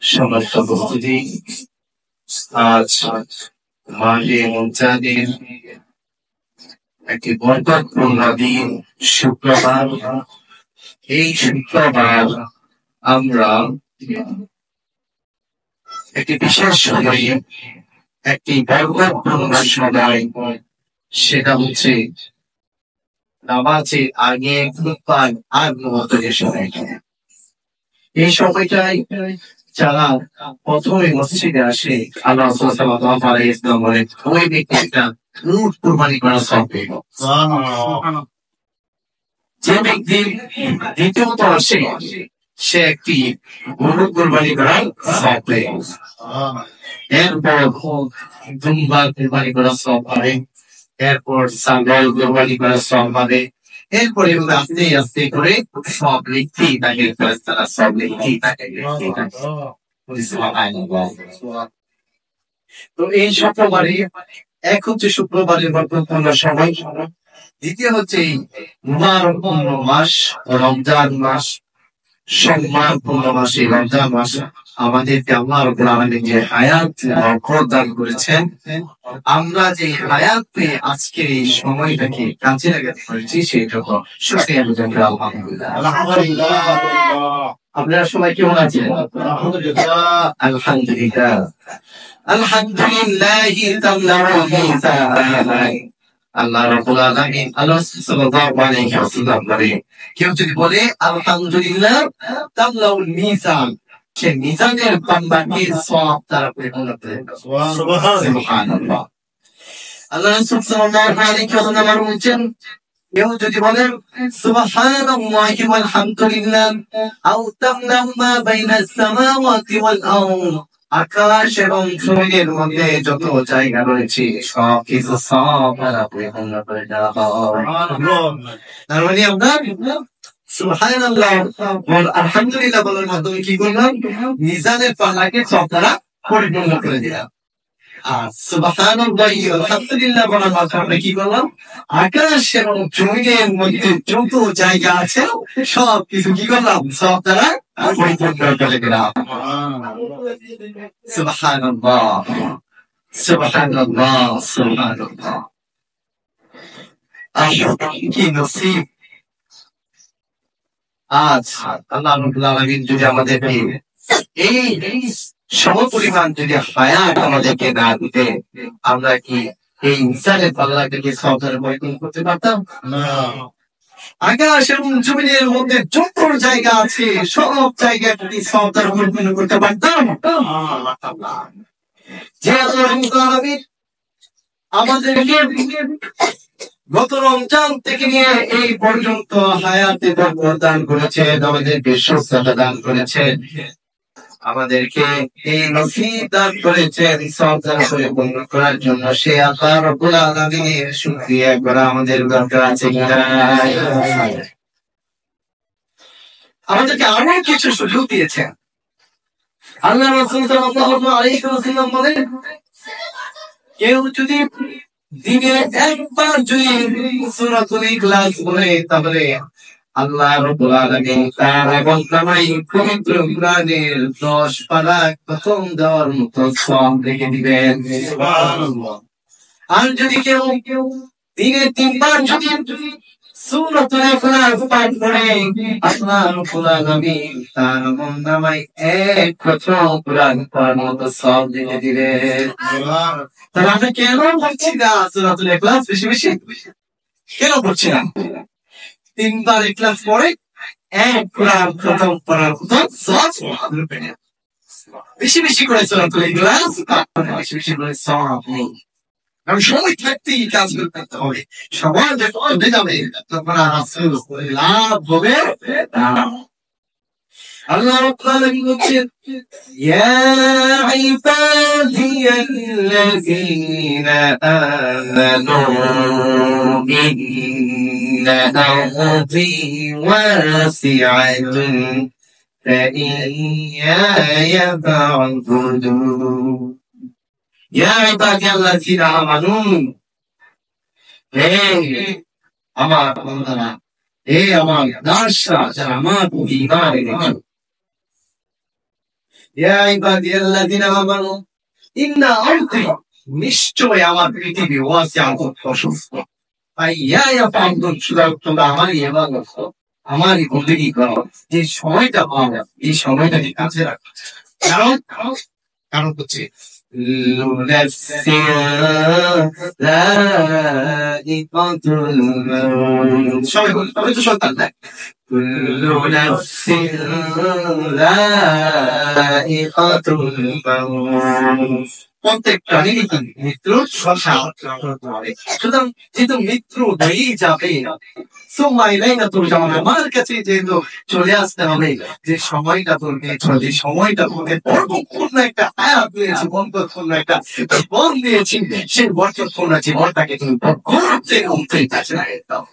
সমস্ত উপস্থিতি, আজ মাহে রমজানের একটি বরকতপূর্ণ দিন, শুক্রবার। এই শুক্রবার আমরা একটি বিশেষ সময়ে, একটি বরকতপূর্ণ সময়, সেটা হচ্ছে নামাজের আগে খুতবার আগ মুহূর্তের সময়। এই সময়টাই যারা প্রথমে মসজিদে আসে, আল্লাহ সাল্লাল্লাহু আলাইহি ওয়াসাল্লাম বলেন, ওই ব্যক্তি একটা উট কুরবানি করা সওয়াব পেল। যে ব্যক্তি দ্বিতীয়ত আসে, সে একটি গরু কুরবানি করার সওয়াব পেল। এরপর দুম্বা কুরবানি করার সওয়াব পাবে, এরপর ছাগল কুরবানি করার সওয়াব পাবে, এরপরে আস্তে আস্তে করে সব লিখতেই থাকে, ফেরেশতারা সব লিখতেই থাকে। তো এই শুক্রবারে, এক হচ্ছে শুক্রবারের বরকতপূর্ণ সময়, দ্বিতীয় হচ্ছে এই মুবারকপূর্ণ মাস রমজান মাস, সম্মানপূর্ণ মাস এই রমজান মাস। আমাদেরকে আল্লাহ রাব্বুল আলামিন যে হায়াত বরকত দান করেছেন, আমরা যে হায়াত পেয়ে আজকের এই সময়টাকে কাজে লাগাতে পেরেছি, সেই জন্য শুকরিয়া আদায় করি আলহামদুলিল্লাহ। আপনারা সবাই কেমন আছেন? আলহামদুলিল্লাহ। আলহামদুলিল্লাহি তাআলার মিজান। আল্লাহ রাব্বুল আলামিন, আল্লাহ সাল্লাল্লাহু আলাইহি ওয়াসাল্লাম বলেন, কেউ যদি বলে আলহামদুলিল্লাহ তাআলাউল মিজান, সে মিজানের পাল্লাকে সওয়াব দ্বারা পূর্ণ করে দেয়। সুবহানাল্লাহ। আল্লাহ রাসূল সাল্লাল্লাহু আলাইহি ওয়াসাল্লাম বলেন, কেউ যদি বলেন সুবহানাল্লাহি ওয়াল হামদুলিল্লাহ আও তামনাউ মা বাইনাস সামাওয়াতি ওয়াল আরদ, আকাশ এবং জমিনের মধ্যে যত জায়গা রয়েছে সব কিছু সওয়াব দ্বারা পূর্ণ করে দেওয়া হয়। তার মানে আমরা সুবহানাল্লাহ ওয়াল আলহামদুলিল্লাহ বলার মাধ্যমে কি করলাম? মিজানের পাল্লাকে সওয়াব দ্বারা পরিপূর্ণ করে দিলাম। আর সুবহানাল্লাহি ওয়াল হামদুলিল্লাহ বলার মাধ্যমে আমরা কি করলাম? আকাশ এবং জমিনের মধ্যে যত জায়গা আছে সব কিছু কি করলাম? সওয়াব দ্বারা পরিপূর্ণ করে দিলাম। সুবহানাল্লাহ, সুবহানাল্লাহ, সুবহানাল্লাহ। কি নসিব! আজ আল্লাহ রাব্বুল আলামিন যদি আমাদেরকে এই সমপরিমাণ যদি হায়াত আমাদেরকে না দিতে, আমরা কি এই মিজানের পাল্লাটাকে সওয়াব দ্বারা পরিপূর্ণ করতে পারতাম? না। আকাশ এবং জমিনের মধ্যে যত জায়গা আছে সব জায়গাটি সওয়াব দ্বারা পরিপূর্ণ করতে পারতাম? না। যে আল্লাহ রাব্বুল আলামিন আমাদেরকে গত রমজান থেকে নিয়ে এই পর্যন্ত হায়াতে বরকত দান করেছেন, আমাদেরকে সুস্থতা দান করেছেন, আমাদেরকে এই নসিব দান করেছেন সওয়াব দ্বারা পরিপূর্ণ করার জন্য, সে আল্লাহ রাব্বুল আলামিনের শুকরিয়া করা আমাদের দরকার আছে কিনা? আমাদেরকে আরো কিছু সুযোগ দিয়েছেন। আল্লাহ রাসূল সাল্লাল্লাহু আলাইহি ওয়াসাল্লাম বলেন, কেউ যদি দিনে একবার যদি সূরাতুল ইখলাস পড়ে, তাহলে আল্লাহ রাব্বুল আলামিন তার আমলনামায় পবিত্র কোরআনের 10 পারা খতম দেওয়ার মতো সওয়াব রেখে দিবেন। সুবহানাল্লাহ। আর যদি কেউ দিনে 3 বার যদি সূরাতুল ইখলাস পাঠ করে, আল্লাহ রাব্বুল আলামিন তার আমলনামায় 1 খতম কোরআন পড়ার মতো সওয়াব রেখে দিবেন। সুবহানাল্লাহ। তাহলে আমরা কেন পড়ছি না সূরাতুল ইখলাস বেশি বেশি? কেন পড়ছি না? 3 বার ইখলাস পড়ে 1 কোরআন খতম পড়ার মতো সওয়াব পেয়ে যাবেন। বেশি বেশি করে সূরাতুল ইখলাস বেশি বেশি করে সওয়াব নেই। কারণ সময় থাকতেই কাজগুলো করতে হবে। সময় যখন চলে যাবে তখন আর লাভ হবে না। আল্লাহ রাব্বুল আলামিন বলেন, ইয়া ইবাদিয়াল্লাযীনা আমানু ইন্না আরদি ওয়াসিআতুন ফাইয়ায়া ফা'বুদুন। ইয়া ইবাদিয়াল্লাযীনা আমানু, হে আমার বান্দারা, হে আমার দাসরা যারা আমার প্রতি ঈমান এনেছো, ইয়া ইবাদিয়াল্লাযিনা আমানু ইন্না আরদি নিশ্চয় আমার পৃথিবী ওয়াসিআতুন প্রশস্ত। তাই ইয়া ফাবুদুন, সুতরাং তোমরা আমারই ইবাদত করো, আমারই বন্দেগী করো। যে সময়টা পাও এই সময়টাকে কাজে রাখো। কারণ কারণ হচ্ছে সবাই বল, তবে তো সন্তান দেখ প্রত্যেক প্রাণীরই মৃত্যুর সুতরাং যেহেতু মৃত্যু হয়েই যাবে, আমার কাছে যেহেতু চলে আসতে হবে, যে সময়টা তোর পেয়েছ, যে সময়টা তোকে বরকতপূর্ণ একটা হায়াত দিয়েছি, বরকতপূর্ণ একটা জীবন দিয়েছি, সেই বরকতপূর্ণ জীবনটাকে তুমি ঘুরতে ঘুরতে কাছে লাগিয়ে দাও।